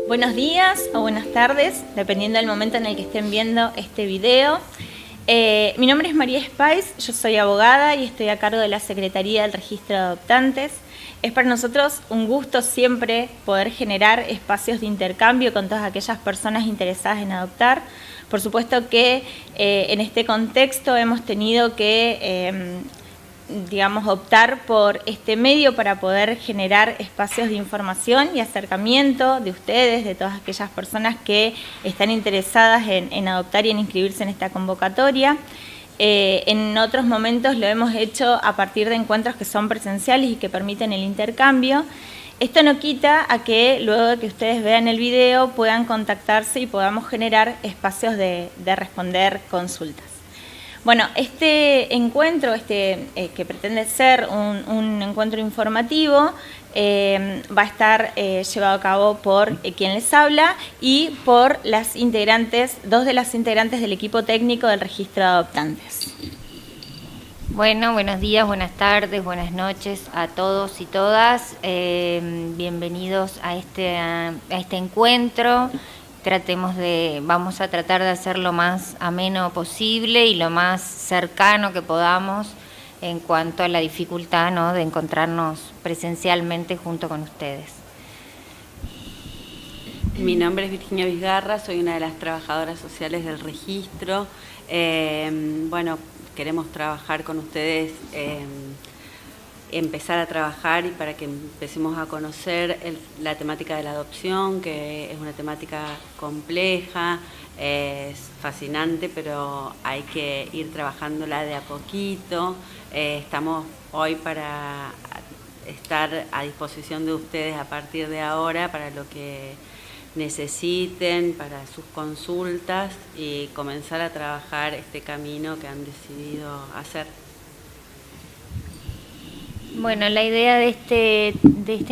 Buenos días o buenas tardes, dependiendo del momento en el que estén viendo este video. Mi nombre es María Espáez, yo soy abogada y estoy a cargo de la Secretaría del Registro de Adoptantes. Es para nosotros un gusto siempre poder generar espacios de intercambio con todas aquellas personas interesadas en adoptar. Por supuesto que en este contexto hemos tenido que optar por este medio para poder generar espacios de información y acercamiento de ustedes, de todas aquellas personas que están interesadas en adoptar y en inscribirse en esta convocatoria. En otros momentos lo hemos hecho a partir de encuentros que son presenciales y que permiten el intercambio. Esto no quita a que luego de que ustedes vean el video puedan contactarse y podamos generar espacios de responder consultas. Bueno, este encuentro, que pretende ser un encuentro informativo, va a estar llevado a cabo por quien les habla y por dos de las integrantes del equipo técnico del registro de adoptantes. Bueno, buenos días, buenas tardes, buenas noches a todos y todas. Bienvenidos a este encuentro. Vamos a tratar de hacer lo más ameno posible y lo más cercano que podamos en cuanto a la dificultad, ¿no?, de encontrarnos presencialmente junto con ustedes. Mi nombre es Virginia Vizgarra, soy una de las trabajadoras sociales del registro. Queremos trabajar con ustedes, empezar a trabajar y para que empecemos a conocer la temática de la adopción, que es una temática compleja, es fascinante, pero hay que ir trabajándola de a poquito. Estamos hoy para estar a disposición de ustedes a partir de ahora para lo que necesiten, para sus consultas y comenzar a trabajar este camino que han decidido hacer. Bueno, la idea de este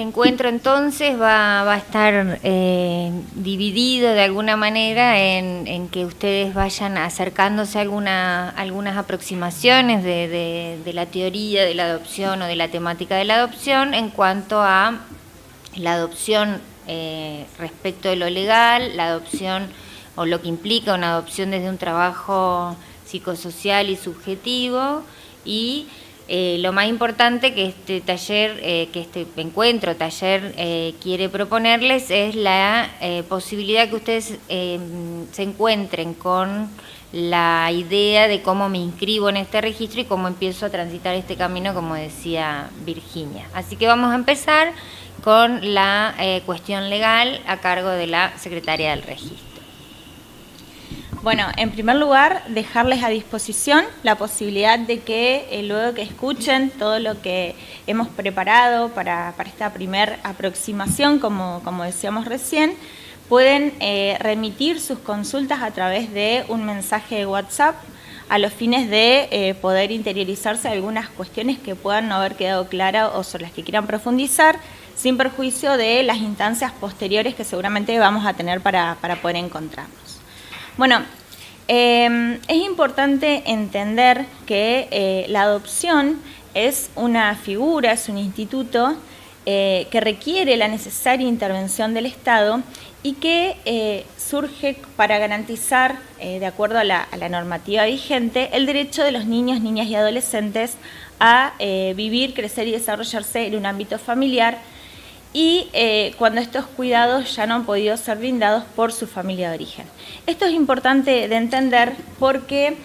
encuentro entonces va a estar dividido de alguna manera en que ustedes vayan acercándose a algunas aproximaciones de la teoría de la adopción o de la temática de la adopción en cuanto a la adopción respecto de lo legal, la adopción o lo que implica una adopción desde un trabajo psicosocial y subjetivo y lo más importante que este encuentro quiere proponerles es la posibilidad que ustedes se encuentren con la idea de cómo me inscribo en este registro y cómo empiezo a transitar este camino, como decía Virginia. Así que vamos a empezar con la cuestión legal a cargo de la Secretaría del Registro. Bueno, en primer lugar, dejarles a disposición la posibilidad de que luego que escuchen todo lo que hemos preparado para esta primera aproximación, como decíamos recién, pueden remitir sus consultas a través de un mensaje de WhatsApp a los fines de poder interiorizarse algunas cuestiones que puedan no haber quedado claras o sobre las que quieran profundizar, sin perjuicio de las instancias posteriores que seguramente vamos a tener para poder encontrarnos. Bueno, es importante entender que la adopción es una figura, es un instituto que requiere la necesaria intervención del Estado y que surge para garantizar, de acuerdo a la normativa vigente, el derecho de los niños, niñas y adolescentes a vivir, crecer y desarrollarse en un ámbito familiar y cuando estos cuidados ya no han podido ser brindados por su familia de origen. Esto es importante de entender porque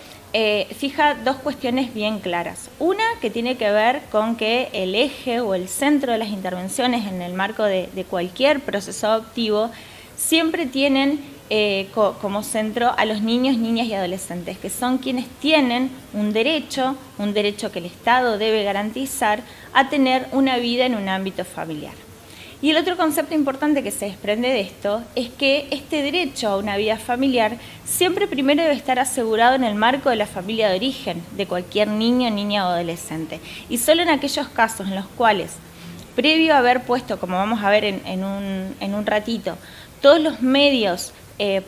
fija dos cuestiones bien claras. Una que tiene que ver con que el eje o el centro de las intervenciones en el marco de cualquier proceso adoptivo siempre tienen como centro a los niños, niñas y adolescentes, que son quienes tienen un derecho que el Estado debe garantizar a tener una vida en un ámbito familiar. Y el otro concepto importante que se desprende de esto es que este derecho a una vida familiar siempre primero debe estar asegurado en el marco de la familia de origen de cualquier niño, niña o adolescente. Y solo en aquellos casos en los cuales, previo a haber puesto, como vamos a ver en un ratito, todos los medios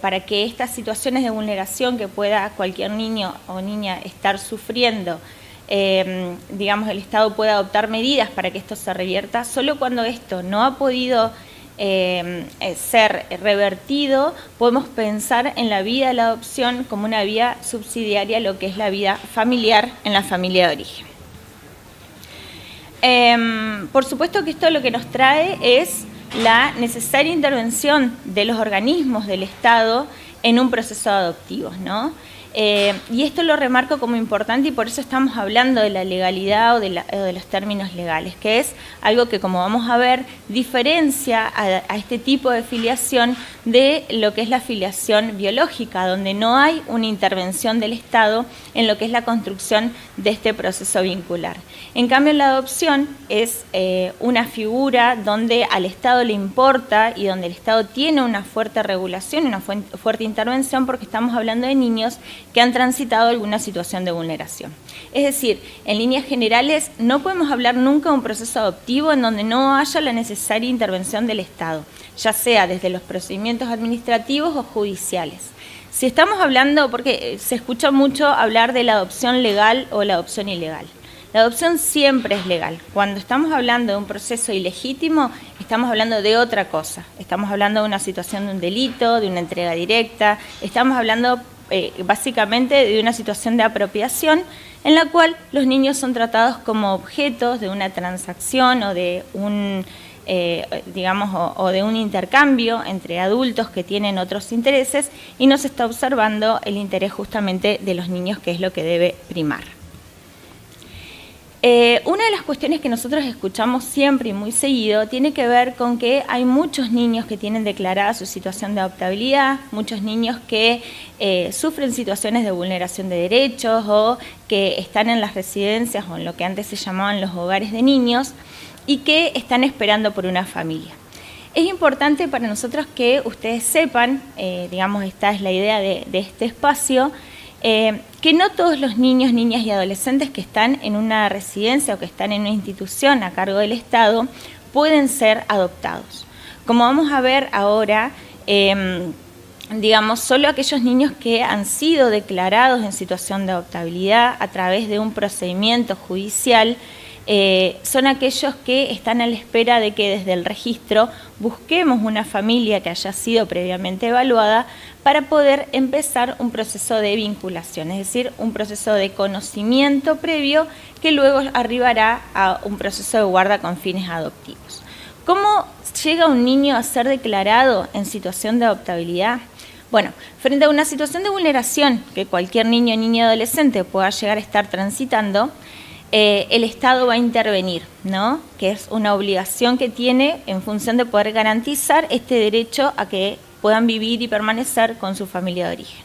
para que estas situaciones de vulneración que pueda cualquier niño o niña estar sufriendo, el Estado puede adoptar medidas para que esto se revierta, solo cuando esto no ha podido ser revertido, podemos pensar en la vida de la adopción como una vía subsidiaria a lo que es la vida familiar en la familia de origen. Por supuesto que esto lo que nos trae es la necesaria intervención de los organismos del Estado en un proceso adoptivo, ¿no? Y esto lo remarco como importante y por eso estamos hablando de la legalidad o de los términos legales, que es algo que, como vamos a ver, diferencia a este tipo de filiación de lo que es la filiación biológica, donde no hay una intervención del Estado en lo que es la construcción de este proceso vincular. En cambio, la adopción es una figura donde al Estado le importa y donde el Estado tiene una fuerte regulación, una fuerte intervención, porque estamos hablando de niños que han transitado alguna situación de vulneración. Es decir, en líneas generales, no podemos hablar nunca de un proceso adoptivo en donde no haya la necesaria intervención del Estado, ya sea desde los procedimientos administrativos o judiciales. Si estamos hablando, porque se escucha mucho hablar de la adopción legal o la adopción ilegal. La adopción siempre es legal. Cuando estamos hablando de un proceso ilegítimo, estamos hablando de otra cosa. Estamos hablando de una situación de un delito, de una entrega directa, estamos hablando básicamente de una situación de apropiación en la cual los niños son tratados como objetos de una transacción o de un, o de un intercambio entre adultos que tienen otros intereses y no se está observando el interés justamente de los niños, que es lo que debe primar. Una de las cuestiones que nosotros escuchamos siempre y muy seguido tiene que ver con que hay muchos niños que tienen declarada su situación de adoptabilidad, muchos niños que sufren situaciones de vulneración de derechos o que están en las residencias o en lo que antes se llamaban los hogares de niños y que están esperando por una familia. Es importante para nosotros que ustedes sepan, esta es la idea de este espacio, que no todos los niños, niñas y adolescentes que están en una residencia o que están en una institución a cargo del Estado pueden ser adoptados. Como vamos a ver ahora, solo aquellos niños que han sido declarados en situación de adoptabilidad a través de un procedimiento judicial son aquellos que están a la espera de que desde el registro busquemos una familia que haya sido previamente evaluada para poder empezar un proceso de vinculación, es decir, un proceso de conocimiento previo que luego arribará a un proceso de guarda con fines adoptivos. ¿Cómo llega un niño a ser declarado en situación de adoptabilidad? Bueno, frente a una situación de vulneración que cualquier niño, niña y adolescente pueda llegar a estar transitando, el Estado va a intervenir, ¿no? Que es una obligación que tiene en función de poder garantizar este derecho a que puedan vivir y permanecer con su familia de origen.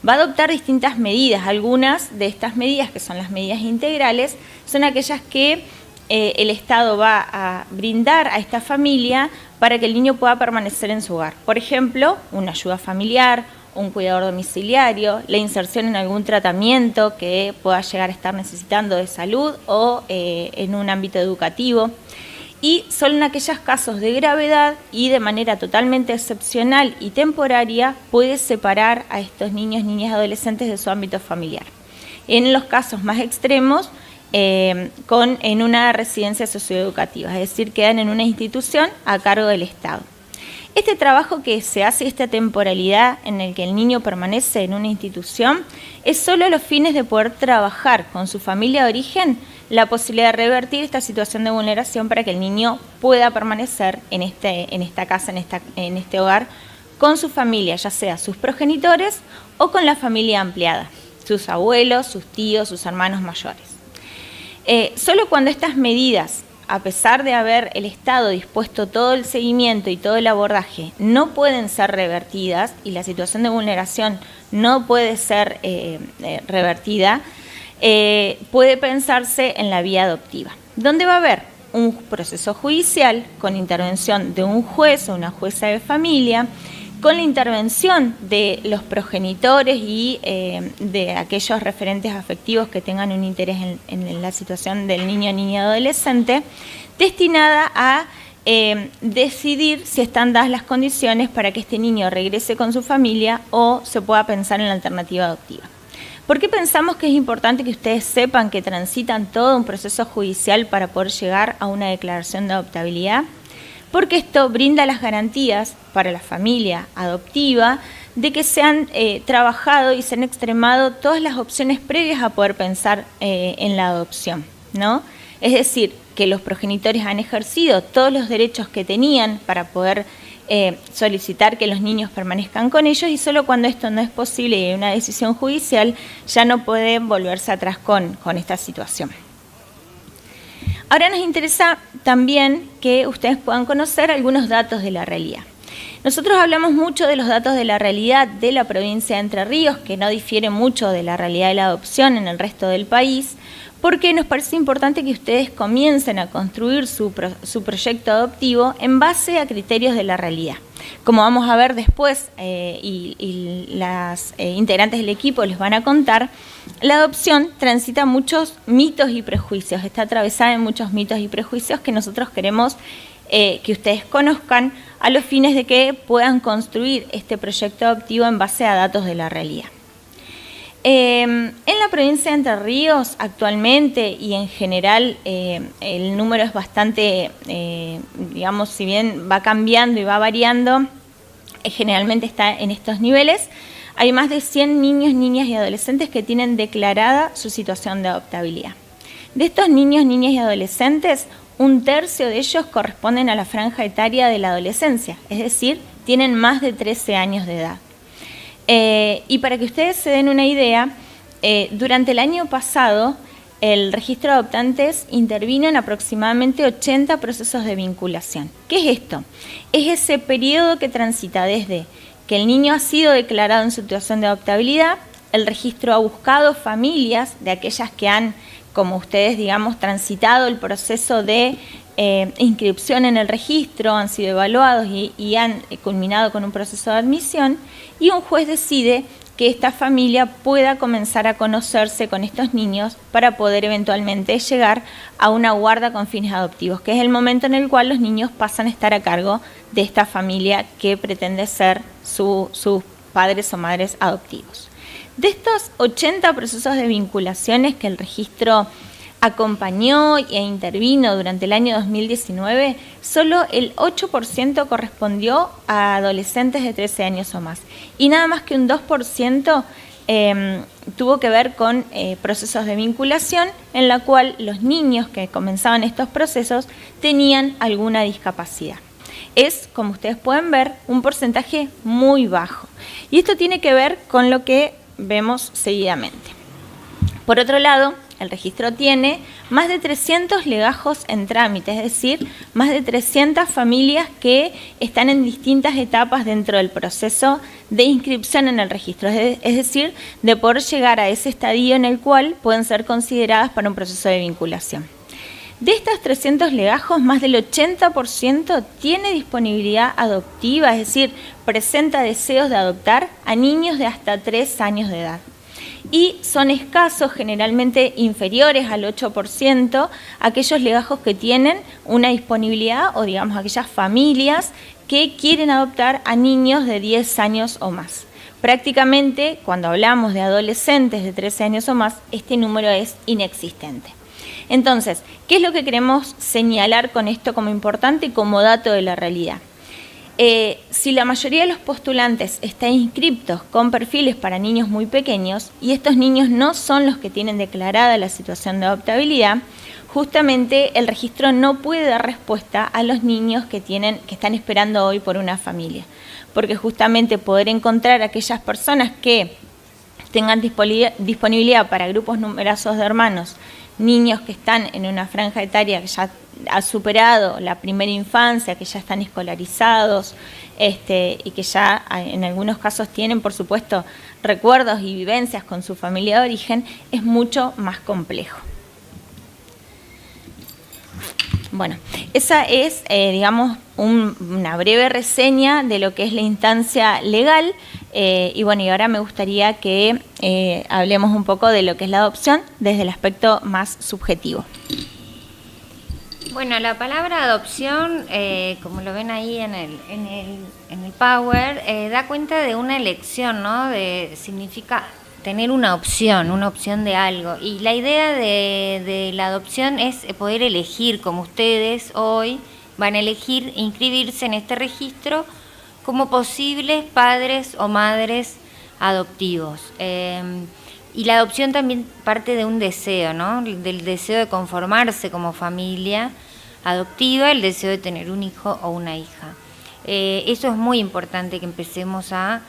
Va a adoptar distintas medidas. Algunas de estas medidas, que son las medidas integrales, son aquellas que el Estado va a brindar a esta familia para que el niño pueda permanecer en su hogar. Por ejemplo, una ayuda familiar, un cuidador domiciliario, la inserción en algún tratamiento que pueda llegar a estar necesitando de salud o en un ámbito educativo. Y solo en aquellos casos de gravedad y de manera totalmente excepcional y temporaria puede separar a estos niños, niñas y adolescentes de su ámbito familiar. En los casos más extremos, en una residencia socioeducativa, es decir, quedan en una institución a cargo del Estado. Este trabajo que se hace, esta temporalidad en el que el niño permanece en una institución, es solo a los fines de poder trabajar con su familia de origen la posibilidad de revertir esta situación de vulneración para que el niño pueda permanecer en esta casa, en este hogar, con su familia, ya sea sus progenitores o con la familia ampliada, sus abuelos, sus tíos, sus hermanos mayores. Solo cuando estas medidas, a pesar de haber el Estado dispuesto todo el seguimiento y todo el abordaje, no pueden ser revertidas y la situación de vulneración no puede ser revertida, puede pensarse en la vía adoptiva, donde va a haber un proceso judicial con intervención de un juez o una jueza de familia, con la intervención de los progenitores y de aquellos referentes afectivos que tengan un interés en la situación del niño, niña y adolescente, destinada a decidir si están dadas las condiciones para que este niño regrese con su familia o se pueda pensar en la alternativa adoptiva. ¿Por qué pensamos que es importante que ustedes sepan que transitan todo un proceso judicial para poder llegar a una declaración de adoptabilidad? porque esto brinda las garantías para la familia adoptiva de que se han trabajado y se han extremado todas las opciones previas a poder pensar en la adopción, ¿no? Es decir, que los progenitores han ejercido todos los derechos que tenían para poder solicitar que los niños permanezcan con ellos, y solo cuando esto no es posible y hay una decisión judicial ya no pueden volverse atrás con esta situación. Ahora nos interesa también que ustedes puedan conocer algunos datos de la realidad. Nosotros hablamos mucho de los datos de la realidad de la provincia de Entre Ríos, que no difiere mucho de la realidad de la adopción en el resto del país, porque nos parece importante que ustedes comiencen a construir su proyecto adoptivo en base a criterios de la realidad. Como vamos a ver después, y las integrantes del equipo les van a contar, la adopción transita muchos mitos y prejuicios, está atravesada en muchos mitos y prejuicios que nosotros queremos que ustedes conozcan a los fines de que puedan construir este proyecto adoptivo en base a datos de la realidad. En la provincia de Entre Ríos actualmente y en general el número es bastante, digamos, si bien va cambiando y va variando, generalmente está en estos niveles. Hay más de 100 niños, niñas y adolescentes que tienen declarada su situación de adoptabilidad. De estos niños, niñas y adolescentes, 1/3 de ellos corresponden a la franja etaria de la adolescencia, es decir, tienen más de 13 años de edad. Y para que ustedes se den una idea, durante el año pasado el registro de adoptantes intervino en aproximadamente 80 procesos de vinculación. ¿Qué es esto? Es ese periodo que transita desde que el niño ha sido declarado en situación de adoptabilidad, el registro ha buscado familias de aquellas que han, como ustedes, digamos, transitado el proceso de inscripción en el registro, han sido evaluados y han culminado con un proceso de admisión, y un juez decide que esta familia pueda comenzar a conocerse con estos niños para poder eventualmente llegar a una guarda con fines adoptivos, que es el momento en el cual los niños pasan a estar a cargo de esta familia que pretende ser sus padres o madres adoptivos. De estos 80 procesos de vinculaciones que el registro acompañó e intervino durante el año 2019, solo el 8% correspondió a adolescentes de 13 años o más, y nada más que un 2% tuvo que ver con procesos de vinculación en la cual los niños que comenzaban estos procesos tenían alguna discapacidad. Es, como ustedes pueden ver, un porcentaje muy bajo, y esto tiene que ver con lo que vemos seguidamente. Por otro lado, el registro tiene más de 300 legajos en trámite, es decir, más de 300 familias que están en distintas etapas dentro del proceso de inscripción en el registro, es decir, de poder llegar a ese estadio en el cual pueden ser consideradas para un proceso de vinculación. De estos 300 legajos, más del 80% tiene disponibilidad adoptiva, es decir, presenta deseos de adoptar a niños de hasta 3 años de edad. Y son escasos, generalmente inferiores al 8%, aquellos legajos que tienen una disponibilidad, o digamos aquellas familias que quieren adoptar a niños de 10 años o más. Prácticamente, cuando hablamos de adolescentes de 13 años o más, este número es inexistente. Entonces, ¿qué es lo que queremos señalar con esto como importante y como dato de la realidad? Si la mayoría de los postulantes están inscriptos con perfiles para niños muy pequeños y estos niños no son los que tienen declarada la situación de adoptabilidad, justamente el registro no puede dar respuesta a los niños que están esperando hoy por una familia, porque justamente poder encontrar a aquellas personas que tengan disponibilidad para grupos numerosos de hermanos, niños que están en una franja etaria que ya ha superado la primera infancia, que ya están escolarizados y que ya en algunos casos tienen, por supuesto, recuerdos y vivencias con su familia de origen, es mucho más complejo. Bueno, esa es, digamos, una breve reseña de lo que es la instancia legal. Y bueno, y ahora me gustaría que hablemos un poco de lo que es la adopción desde el aspecto más subjetivo. Bueno, la palabra adopción, como lo ven ahí en el Power, da cuenta de una elección, ¿no? Significa tener una opción de algo. Y la idea de la adopción es poder elegir, como ustedes hoy, van a elegir inscribirse en este registro como posibles padres o madres adoptivos. Y la adopción también parte de un deseo, ¿no? Del deseo de conformarse como familia adoptiva, el deseo de tener un hijo o una hija. Eso es muy importante, que empecemos a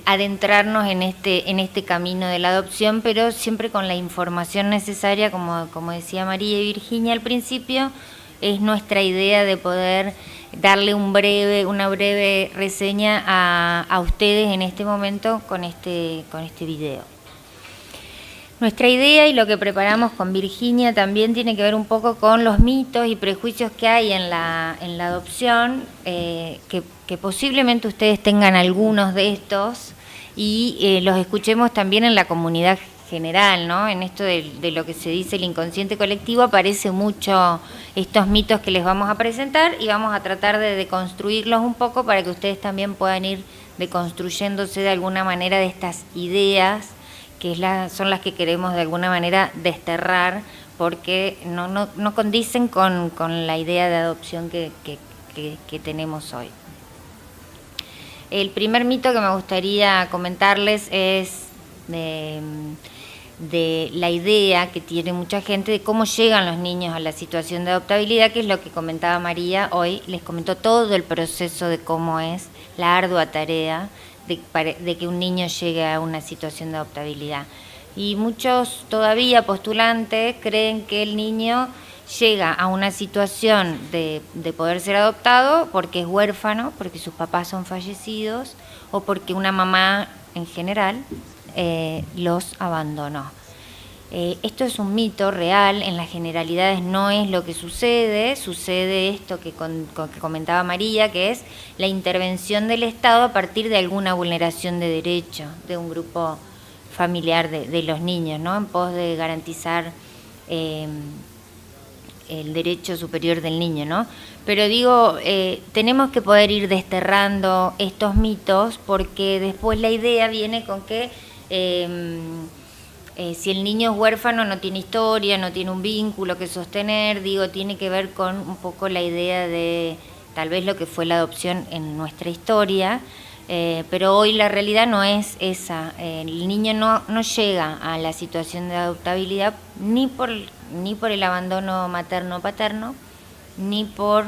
adentrarnos en este camino de la adopción, pero siempre con la información necesaria, como decía María y Virginia al principio. Es nuestra idea de poder darle una breve reseña a ustedes en este momento con este video. Nuestra idea y lo que preparamos con Virginia también tiene que ver un poco con los mitos y prejuicios que hay en la adopción, que posiblemente ustedes tengan algunos de estos y los escuchemos también en la comunidad general, ¿no? En esto de lo que se dice el inconsciente colectivo aparece mucho estos mitos que les vamos a presentar, y vamos a tratar de deconstruirlos un poco para que ustedes también puedan ir deconstruyéndose de alguna manera de estas ideas que son las que queremos de alguna manera desterrar, porque no condicen con la idea de adopción que tenemos hoy. El primer mito que me gustaría comentarles es de la idea que tiene mucha gente de cómo llegan los niños a la situación de adoptabilidad, que es lo que comentaba María hoy. Les comentó todo el proceso de cómo es la ardua tarea de que un niño llegue a una situación de adoptabilidad. Y muchos todavía postulantes creen que el niño llega a una situación de poder ser adoptado porque es huérfano, porque sus papás son fallecidos o porque una mamá en general los abandonó. Esto es un mito real, en las generalidades no es lo que sucede esto que comentaba María, que es la intervención del Estado a partir de alguna vulneración de derecho de un grupo familiar de los niños, ¿no? En pos de garantizar el derecho superior del niño, ¿no? Pero digo, tenemos que poder ir desterrando estos mitos, porque después la idea viene con que si el niño es huérfano no tiene historia, no tiene un vínculo que sostener, tiene que ver con un poco la idea de tal vez lo que fue la adopción en nuestra historia, pero hoy la realidad no es esa. El niño no llega a la situación de adoptabilidad ni por el abandono materno o paterno, ni por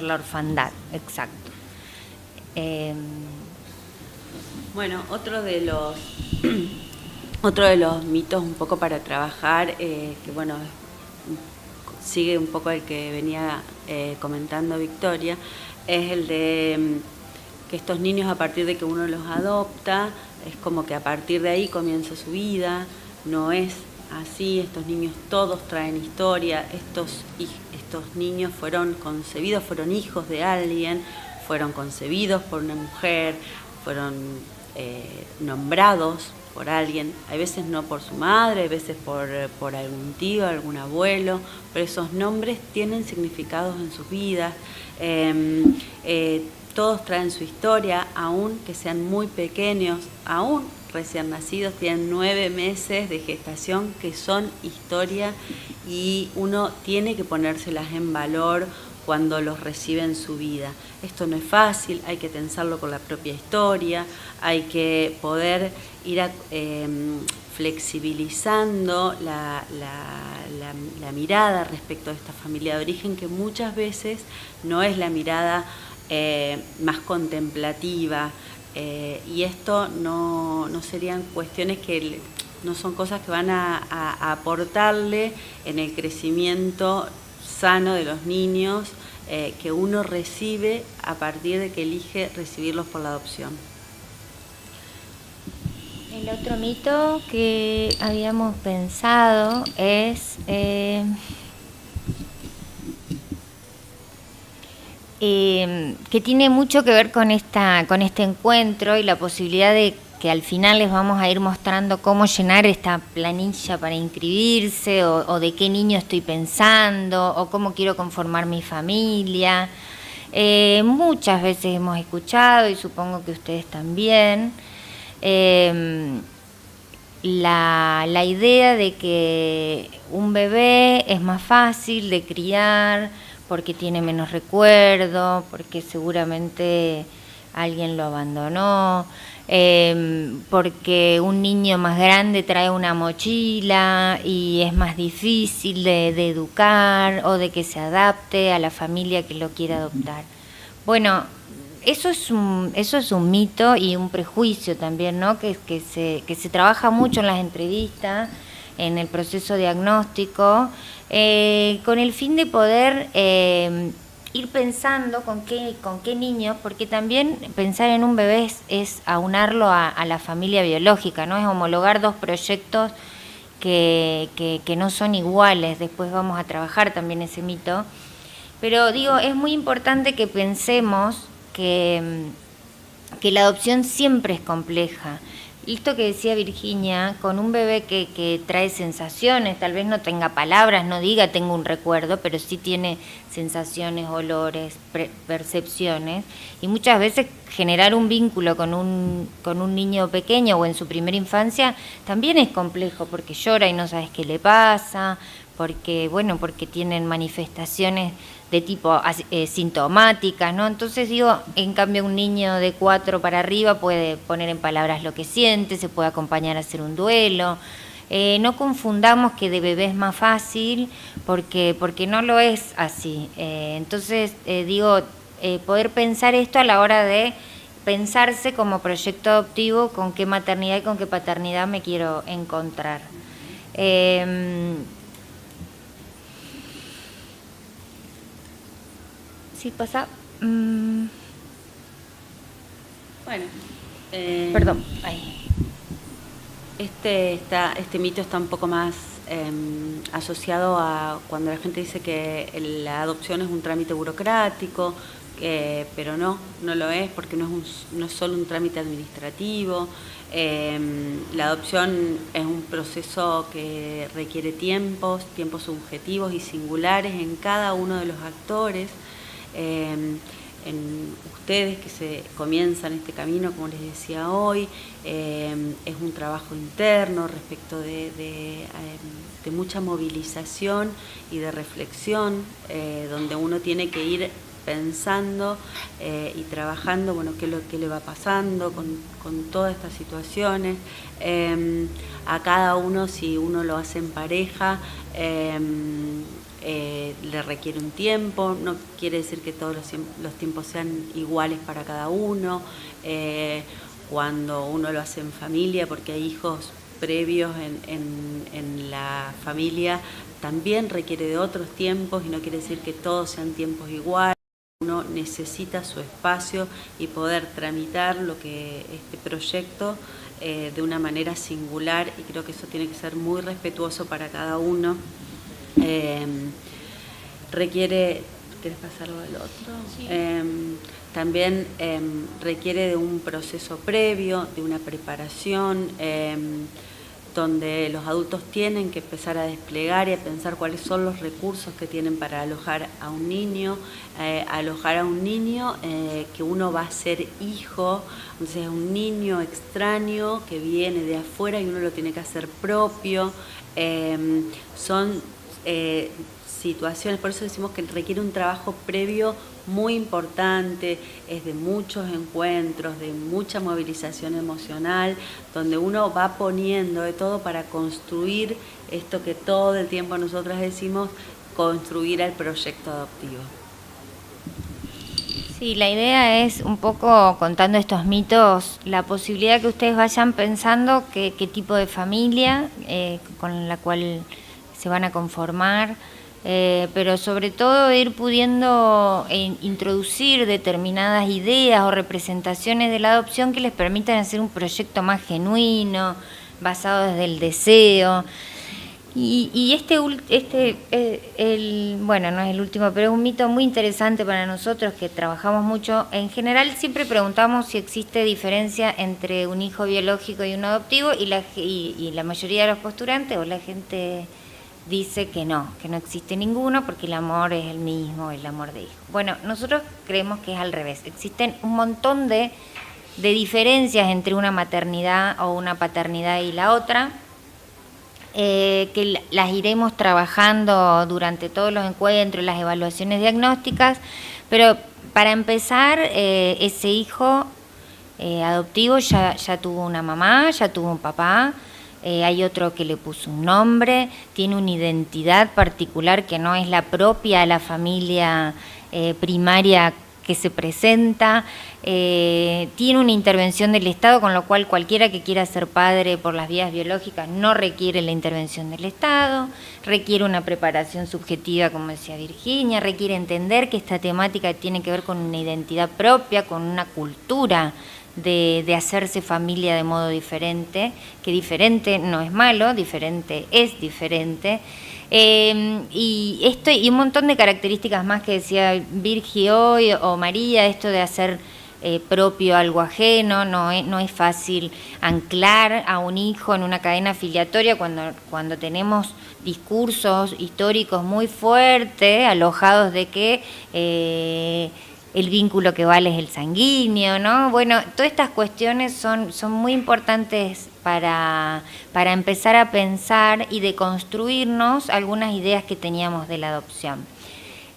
la orfandad, exacto. Bueno, otro de los mitos un poco para trabajar, que bueno, sigue un poco el que venía comentando Victoria, es el de que estos niños, a partir de que uno los adopta, es como que a partir de ahí comienza su vida. No es así. Estos niños todos traen historia. Estos niños fueron concebidos, fueron hijos de alguien, fueron concebidos por una mujer, fueron nombrados por alguien, hay veces no por su madre, hay veces por algún tío, algún abuelo, pero esos nombres tienen significados en sus vidas. Todos traen su historia, aun que sean muy pequeños, aún recién nacidos, tienen 9 meses de gestación que son historia, y uno tiene que ponérselas en valor cuando los recibe en su vida. Esto no es fácil, hay que tensarlo con la propia historia, hay que poder ir flexibilizando la mirada respecto a esta familia de origen, que muchas veces no es la mirada más contemplativa, y esto no serían cuestiones que no son cosas que van a aportarle en el crecimiento sano de los niños que uno recibe a partir de que elige recibirlos por la adopción. El otro mito que habíamos pensado es que tiene mucho que ver con este encuentro y la posibilidad de que al final les vamos a ir mostrando cómo llenar esta planilla para inscribirse, o de qué niño estoy pensando, o cómo quiero conformar mi familia. Muchas veces hemos escuchado, y supongo que ustedes también, la idea de que un bebé es más fácil de criar porque tiene menos recuerdo, porque seguramente alguien lo abandonó, porque un niño más grande trae una mochila y es más difícil de educar o de que se adapte a la familia que lo quiera adoptar. Bueno, eso es un mito y un prejuicio también, ¿no? Que se trabaja mucho en las entrevistas, en el proceso diagnóstico, con el fin de poder ir pensando con qué niño, porque también pensar en un bebé es aunarlo a la familia biológica, ¿no? Es homologar dos proyectos que no son iguales. Después vamos a trabajar también ese mito. Pero digo, es muy importante que pensemos que la adopción siempre es compleja. Esto que decía Virginia, con un bebé que trae sensaciones, tal vez no tenga palabras, no diga tengo un recuerdo, pero sí tiene sensaciones, olores, percepciones, y muchas veces generar un vínculo con un niño pequeño o en su primera infancia también es complejo, porque llora y no sabes qué le pasa, porque tienen manifestaciones de tipo sintomáticas, ¿no? Entonces digo, en cambio un niño de 4 para arriba puede poner en palabras lo que siente, se puede acompañar a hacer un duelo. No confundamos que de bebé es más fácil, porque no lo es así. Entonces digo, poder pensar esto a la hora de pensarse como proyecto adoptivo, con qué maternidad y con qué paternidad me quiero encontrar. Sí, pasa. Bueno. Perdón. Ay. Este mito está un poco más asociado a cuando la gente dice que la adopción es un trámite burocrático, pero no lo es, porque no es solo un trámite administrativo. La adopción es un proceso que requiere tiempos subjetivos y singulares en cada uno de los actores. En ustedes que se comienzan este camino, como les decía hoy, es un trabajo interno respecto de mucha movilización y de reflexión, donde uno tiene que ir pensando y trabajando, bueno, qué le va pasando con todas estas situaciones. A cada uno, si uno lo hace en pareja, le requiere un tiempo, no quiere decir que todos los tiempos sean iguales para cada uno. Cuando uno lo hace en familia, porque hay hijos previos en la familia, también requiere de otros tiempos y no quiere decir que todos sean tiempos iguales. Uno necesita su espacio y poder tramitar este proyecto de una manera singular, y creo que eso tiene que ser muy respetuoso para cada uno. Requiere, ¿quieres pasarlo al otro? Sí. También requiere de un proceso previo, de una preparación, donde los adultos tienen que empezar a desplegar y a pensar cuáles son los recursos que tienen para alojar a un niño, que uno va a ser hijo, entonces es un niño extraño que viene de afuera y uno lo tiene que hacer propio. Son situaciones, por eso decimos que requiere un trabajo previo muy importante, es de muchos encuentros, de mucha movilización emocional, donde uno va poniendo de todo para construir esto que todo el tiempo nosotras decimos, construir el proyecto adoptivo. Sí, la idea es un poco, contando estos mitos, la posibilidad que ustedes vayan pensando qué tipo de familia con la cual se van a conformar, pero sobre todo ir pudiendo introducir determinadas ideas o representaciones de la adopción que les permitan hacer un proyecto más genuino, basado desde el deseo. Y bueno, no es el último, pero es un mito muy interesante para nosotros que trabajamos mucho. En general siempre preguntamos si existe diferencia entre un hijo biológico y un adoptivo, y la mayoría de los postulantes o la gente dice que no existe ninguno, porque el amor es el mismo, el amor de hijo. Bueno, nosotros creemos que es al revés. Existen un montón de diferencias entre una maternidad o una paternidad y la otra, que las iremos trabajando durante todos los encuentros, las evaluaciones diagnósticas, pero para empezar, ese hijo adoptivo ya tuvo una mamá, ya tuvo un papá, hay otro que le puso un nombre, tiene una identidad particular que no es la propia a la familia primaria que se presenta, tiene una intervención del Estado, con lo cual cualquiera que quiera ser padre por las vías biológicas no requiere la intervención del Estado, requiere una preparación subjetiva, como decía Virginia, requiere entender que esta temática tiene que ver con una identidad propia, con una cultura de hacerse familia de modo diferente, que diferente no es malo, diferente es diferente. Y esto y un montón de características más que decía Virgi hoy o María, esto de hacer propio algo ajeno, no es fácil anclar a un hijo en una cadena filiatoria cuando tenemos discursos históricos muy fuertes, alojados de que el vínculo que vale es el sanguíneo, ¿no? Bueno, todas estas cuestiones son muy importantes para empezar a pensar y de construirnos algunas ideas que teníamos de la adopción.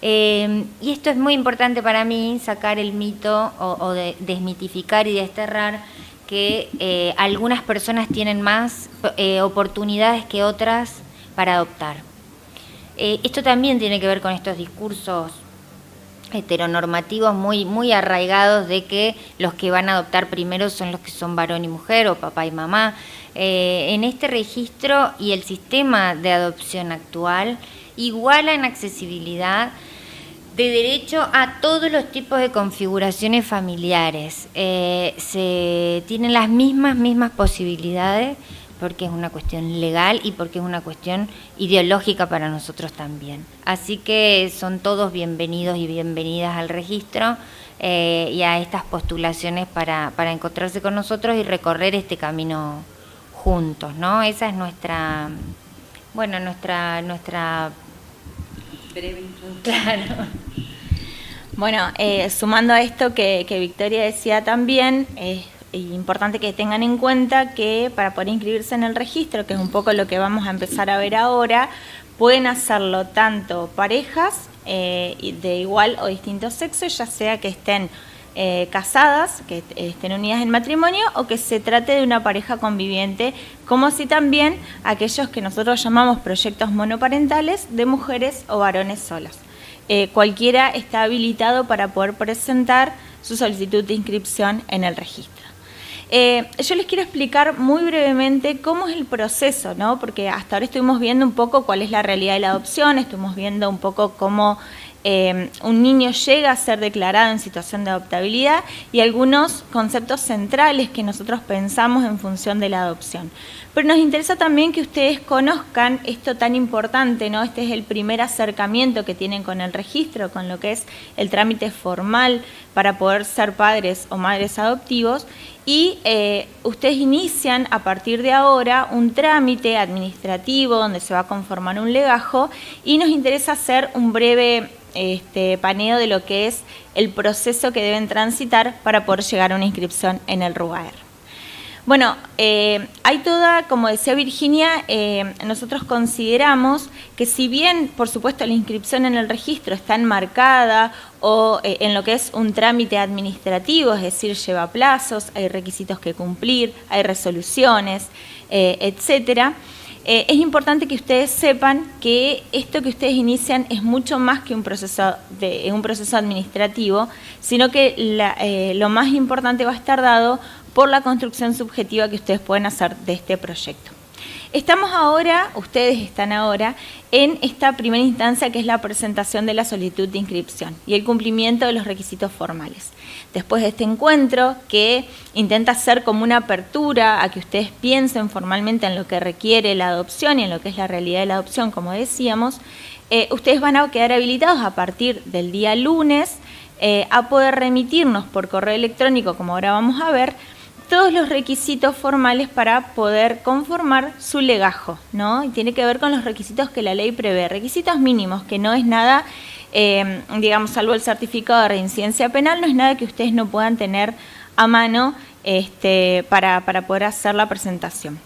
Y esto es muy importante para mí, sacar el mito o desmitificar y desterrar que algunas personas tienen más oportunidades que otras para adoptar. Esto también tiene que ver con estos discursos heteronormativos muy arraigados de que los que van a adoptar primero son los que son varón y mujer o papá y mamá. En este registro y el sistema de adopción actual iguala en accesibilidad de derecho a todos los tipos de configuraciones familiares. Se tienen las mismas posibilidades, porque es una cuestión legal y porque es una cuestión ideológica para nosotros también. Así que son todos bienvenidos y bienvenidas al registro y a estas postulaciones para encontrarse con nosotros y recorrer este camino juntos, ¿no? Esa es nuestra breve introducción. Claro. Bueno, sumando a esto que Victoria decía también, es importante que tengan en cuenta que para poder inscribirse en el registro, que es un poco lo que vamos a empezar a ver ahora, pueden hacerlo tanto parejas de igual o distinto sexo, ya sea que estén casadas, que estén unidas en matrimonio o que se trate de una pareja conviviente, como si también aquellos que nosotros llamamos proyectos monoparentales de mujeres o varones solos. Cualquiera está habilitado para poder presentar su solicitud de inscripción en el registro. Yo les quiero explicar muy brevemente cómo es el proceso, ¿no? Porque hasta ahora estuvimos viendo un poco cuál es la realidad de la adopción, estuvimos viendo un poco cómo un niño llega a ser declarado en situación de adoptabilidad y algunos conceptos centrales que nosotros pensamos en función de la adopción. Pero nos interesa también que ustedes conozcan esto tan importante, ¿no? Este es el primer acercamiento que tienen con el registro, con lo que es el trámite formal para poder ser padres o madres adoptivos, y ustedes inician a partir de ahora un trámite administrativo donde se va a conformar un legajo y nos interesa hacer un breve paneo de lo que es el proceso que deben transitar para poder llegar a una inscripción en el RUAER. Bueno, hay toda, como decía Virginia, nosotros consideramos que si bien, por supuesto, la inscripción en el registro está enmarcada o en lo que es un trámite administrativo, es decir, lleva plazos, hay requisitos que cumplir, hay resoluciones, etcétera, es importante que ustedes sepan que esto que ustedes inician es mucho más que un proceso administrativo, sino que lo más importante va a estar dado por la construcción subjetiva que ustedes pueden hacer de este proyecto. Ustedes están ahora en esta primera instancia que es la presentación de la solicitud de inscripción y el cumplimiento de los requisitos formales. Después de este encuentro que intenta ser como una apertura a que ustedes piensen formalmente en lo que requiere la adopción y en lo que es la realidad de la adopción, como decíamos, ustedes van a quedar habilitados a partir del día lunes a poder remitirnos por correo electrónico, como ahora vamos a ver, todos los requisitos formales para poder conformar su legajo, ¿no? Y tiene que ver con los requisitos que la ley prevé, requisitos mínimos, que no es nada, digamos, salvo el certificado de reincidencia penal, no es nada que ustedes no puedan tener a mano para poder hacer la presentación.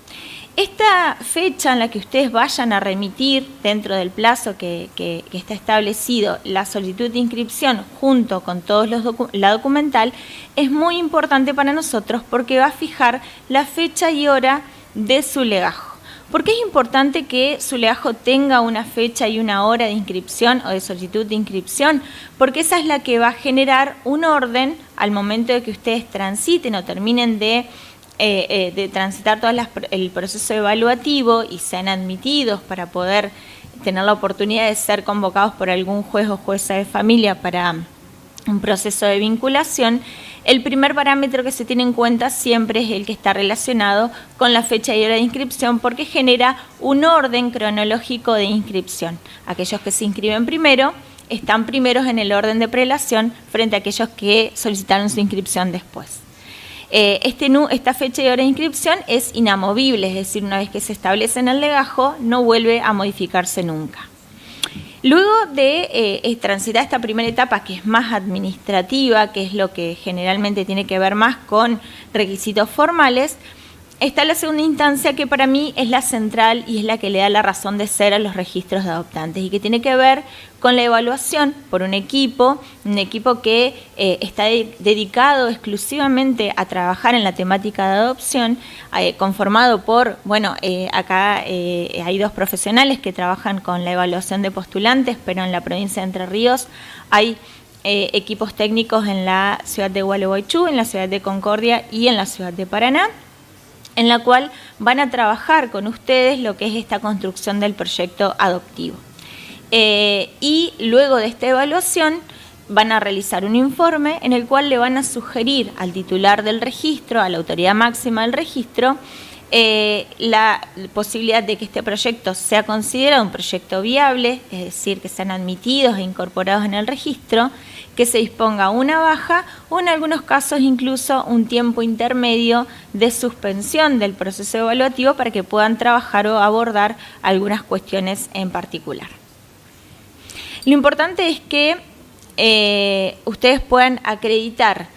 Esta fecha en la que ustedes vayan a remitir dentro del plazo que está establecido la solicitud de inscripción junto con todos la documental es muy importante para nosotros porque va a fijar la fecha y hora de su legajo. ¿Por qué es importante que su legajo tenga una fecha y una hora de inscripción o de solicitud de inscripción? Porque esa es la que va a generar un orden al momento de que ustedes transiten o terminen de transitar todo el proceso evaluativo y sean admitidos para poder tener la oportunidad de ser convocados por algún juez o jueza de familia para un proceso de vinculación. El primer parámetro que se tiene en cuenta siempre es el que está relacionado con la fecha y hora de inscripción porque genera un orden cronológico de inscripción. Aquellos que se inscriben primero están primeros en el orden de prelación frente a aquellos que solicitaron su inscripción después. Esta fecha y hora de inscripción es inamovible, es decir, una vez que se establece en el legajo no vuelve a modificarse nunca. Luego de transitar esta primera etapa, que es más administrativa, que es lo que generalmente tiene que ver más con requisitos formales, está la segunda instancia que para mí es la central y es la que le da la razón de ser a los registros de adoptantes y que tiene que ver con la evaluación por un equipo que está dedicado exclusivamente a trabajar en la temática de adopción, conformado por, acá hay 2 profesionales que trabajan con la evaluación de postulantes, pero en la provincia de Entre Ríos hay equipos técnicos en la ciudad de Gualeguaychú, en la ciudad de Concordia y en la ciudad de Paraná, en la cual van a trabajar con ustedes lo que es esta construcción del proyecto adoptivo. Y luego de esta evaluación van a realizar un informe en el cual le van a sugerir al titular del registro, a la autoridad máxima del registro, la posibilidad de que este proyecto sea considerado un proyecto viable, es decir, que sean admitidos e incorporados en el registro, que se disponga una baja o en algunos casos incluso un tiempo intermedio de suspensión del proceso evaluativo para que puedan trabajar o abordar algunas cuestiones en particular. Lo importante es que ustedes puedan acreditar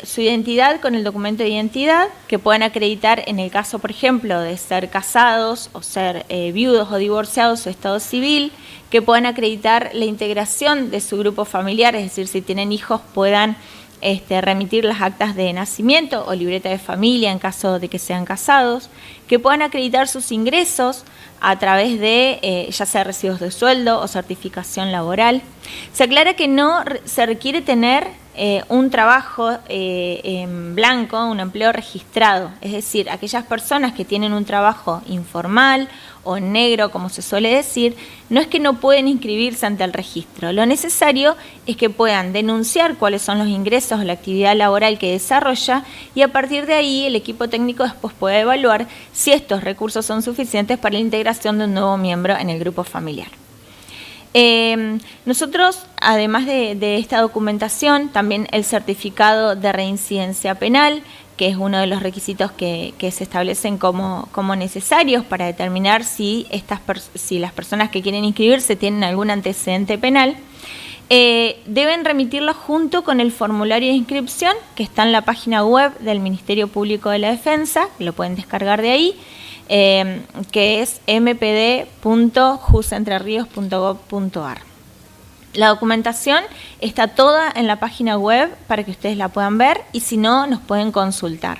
su identidad con el documento de identidad, que puedan acreditar en el caso, por ejemplo, de ser casados o ser viudos o divorciados su estado civil, que puedan acreditar la integración de su grupo familiar, es decir, si tienen hijos puedan remitir las actas de nacimiento o libreta de familia en caso de que sean casados, que puedan acreditar sus ingresos a través de ya sea recibos de sueldo o certificación laboral. Se aclara que no se requiere tener un trabajo en blanco, un empleo registrado, es decir, aquellas personas que tienen un trabajo informal o negro, como se suele decir, no es que no pueden inscribirse ante el registro. Lo necesario es que puedan denunciar cuáles son los ingresos o la actividad laboral que desarrolla y a partir de ahí el equipo técnico después puede evaluar si estos recursos son suficientes para la integración de un nuevo miembro en el grupo familiar. Nosotros, además de esta documentación, también el certificado de reincidencia penal, que es uno de los requisitos que se establecen como necesarios para determinar si las personas que quieren inscribirse tienen algún antecedente penal, deben remitirlo junto con el formulario de inscripción que está en la página web del Ministerio Público de la Defensa, que lo pueden descargar de ahí, que es mpd.jusentrerrios.gov.ar. La documentación está toda en la página web para que ustedes la puedan ver y si no, nos pueden consultar.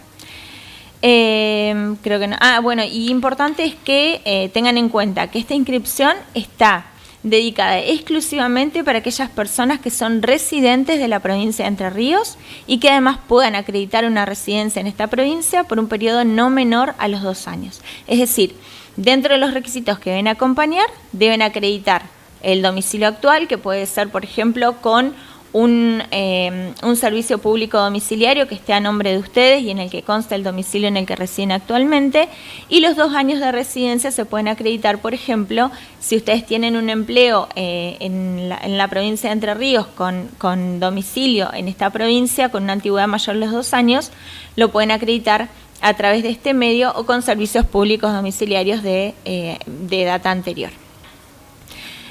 Creo que no. Y importante es que tengan en cuenta que esta inscripción está dedicada exclusivamente para aquellas personas que son residentes de la provincia de Entre Ríos y que además puedan acreditar una residencia en esta provincia por un periodo no menor a los 2 años. Es decir, dentro de los requisitos que deben acompañar, deben acreditar el domicilio actual, que puede ser, por ejemplo, con un servicio público domiciliario que esté a nombre de ustedes y en el que consta el domicilio en el que residen actualmente, y los 2 años de residencia se pueden acreditar, por ejemplo, si ustedes tienen un empleo en la provincia de Entre Ríos con domicilio en esta provincia con una antigüedad mayor a los 2 años, lo pueden acreditar a través de este medio o con servicios públicos domiciliarios de data anterior.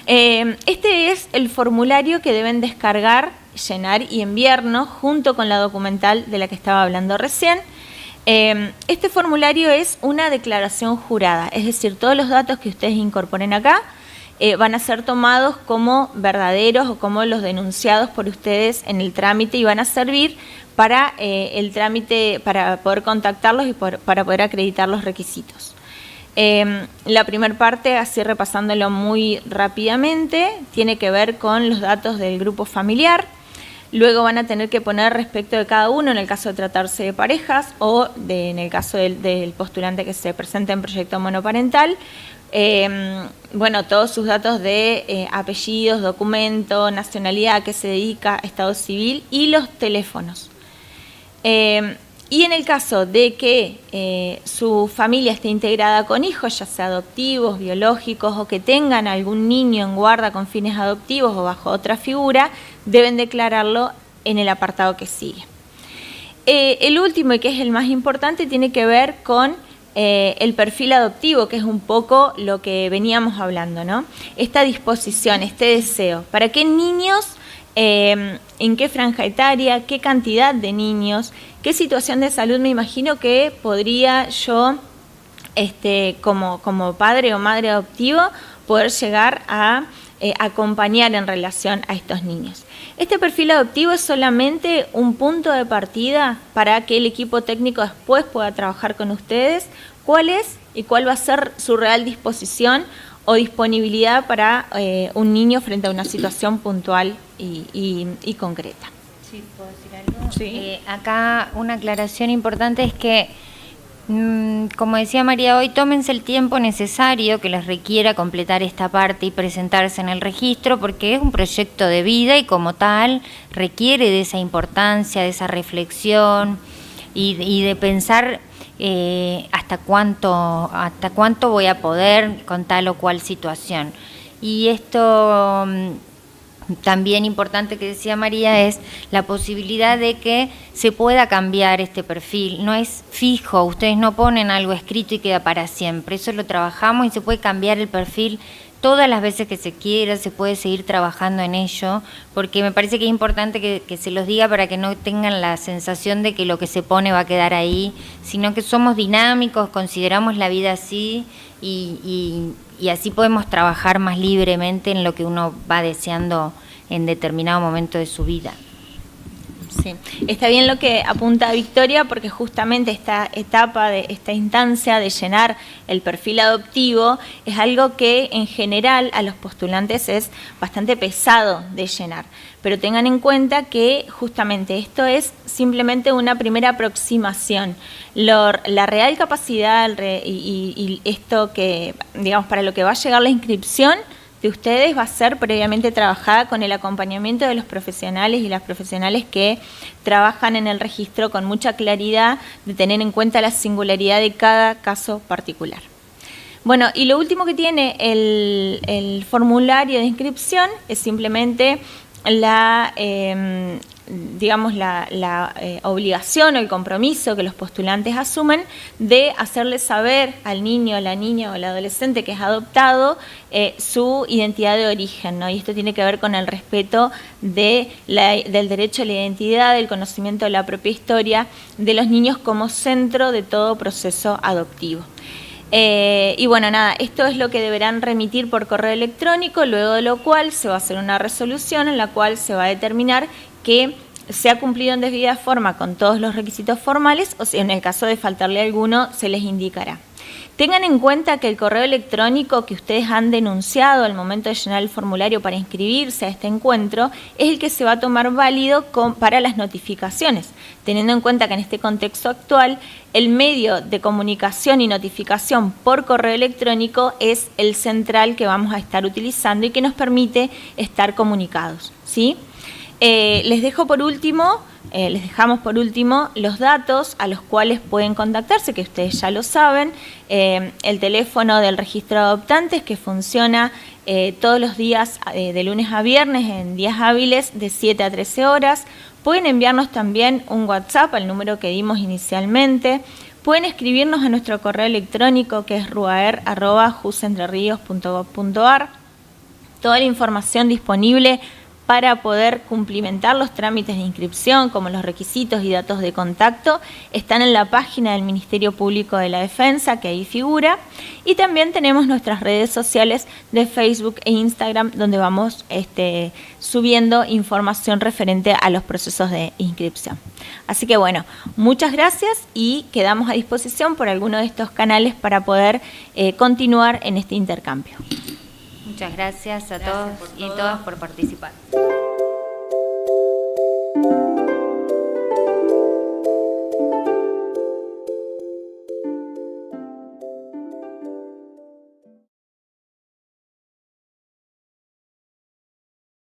Este es el formulario que deben descargar llenar y enviarnos junto con la documental de la que estaba hablando recién. Este formulario es una declaración jurada, es decir, todos los datos que ustedes incorporen acá van a ser tomados como verdaderos o como los denunciados por ustedes en el trámite y van a servir para el trámite, para poder contactarlos y para poder acreditar los requisitos. La primera parte, así repasándolo muy rápidamente, tiene que ver con los datos del grupo familiar. Luego van a tener que poner respecto de cada uno en el caso de tratarse de parejas o en el caso del postulante que se presenta en proyecto monoparental. Bueno, todos sus datos de apellidos, documento, nacionalidad, a qué se dedica, estado civil y los teléfonos. Y en el caso de que su familia esté integrada con hijos, ya sea adoptivos, biológicos o que tengan algún niño en guarda con fines adoptivos o bajo otra figura, deben declararlo en el apartado que sigue. El último y que es el más importante tiene que ver con el perfil adoptivo, que es un poco lo que veníamos hablando, ¿no? Esta disposición, este deseo. ¿Para qué niños? ¿En qué franja etaria? ¿Qué cantidad de niños? ¿Qué situación de salud me imagino que podría yo, como padre o madre adoptivo, poder llegar a acompañar en relación a estos niños? Este perfil adoptivo es solamente un punto de partida para que el equipo técnico después pueda trabajar con ustedes cuál es y cuál va a ser su real disposición o disponibilidad para un niño frente a una situación puntual y concreta. Sí, ¿puedo decir algo? Sí. Acá una aclaración importante es que, como decía María hoy, tómense el tiempo necesario que les requiera completar esta parte y presentarse en el registro, porque es un proyecto de vida y como tal requiere de esa importancia, de esa reflexión y de pensar hasta cuánto voy a poder con tal o cual situación. Y esto también importante que decía María es la posibilidad de que se pueda cambiar este perfil. No es fijo, ustedes no ponen algo escrito y queda para siempre. Eso lo trabajamos y se puede cambiar el perfil todas las veces que se quiera, se puede seguir trabajando en ello, porque me parece que es importante que se los diga para que no tengan la sensación de que lo que se pone va a quedar ahí, sino que somos dinámicos, consideramos la vida así y así podemos trabajar más libremente en lo que uno va deseando en determinado momento de su vida. Sí, está bien lo que apunta Victoria, porque justamente esta etapa, de esta instancia de llenar el perfil adoptivo es algo que en general a los postulantes es bastante pesado de llenar. Pero tengan en cuenta que justamente esto es simplemente una primera aproximación. La real capacidad y esto que, digamos, para lo que va a llegar la inscripción de ustedes va a ser previamente trabajada con el acompañamiento de los profesionales y las profesionales que trabajan en el registro con mucha claridad de tener en cuenta la singularidad de cada caso particular. Bueno, y lo último que tiene el formulario de inscripción es simplemente la obligación o el compromiso que los postulantes asumen de hacerle saber al niño, a la niña o al adolescente que es adoptado su identidad de origen, ¿no? Y esto tiene que ver con el respeto del derecho a la identidad, del conocimiento de la propia historia de los niños como centro de todo proceso adoptivo. Y bueno, nada, esto es lo que deberán remitir por correo electrónico, luego de lo cual se va a hacer una resolución en la cual se va a determinar que se ha cumplido en debida forma con todos los requisitos formales, o sea, en el caso de faltarle alguno, se les indicará. Tengan en cuenta que el correo electrónico que ustedes han denunciado al momento de llenar el formulario para inscribirse a este encuentro es el que se va a tomar válido para las notificaciones, teniendo en cuenta que en este contexto actual el medio de comunicación y notificación por correo electrónico es el central que vamos a estar utilizando y que nos permite estar comunicados, ¿sí? Les dejamos por último los datos a los cuales pueden contactarse, que ustedes ya lo saben, el teléfono del registro de adoptantes que funciona todos los días de lunes a viernes en días hábiles de 7 a 13 horas. Pueden enviarnos también un WhatsApp al número que dimos inicialmente. Pueden escribirnos a nuestro correo electrónico que es ruaer@jusentrerios.gov.ar. Toda la información disponible para poder cumplimentar los trámites de inscripción, como los requisitos y datos de contacto, están en la página del Ministerio Público de la Defensa, que ahí figura, y también tenemos nuestras redes sociales de Facebook e Instagram, donde vamos subiendo información referente a los procesos de inscripción. Así que bueno, muchas gracias y quedamos a disposición por alguno de estos canales para poder continuar en este intercambio. Muchas gracias a todos y todas por participar.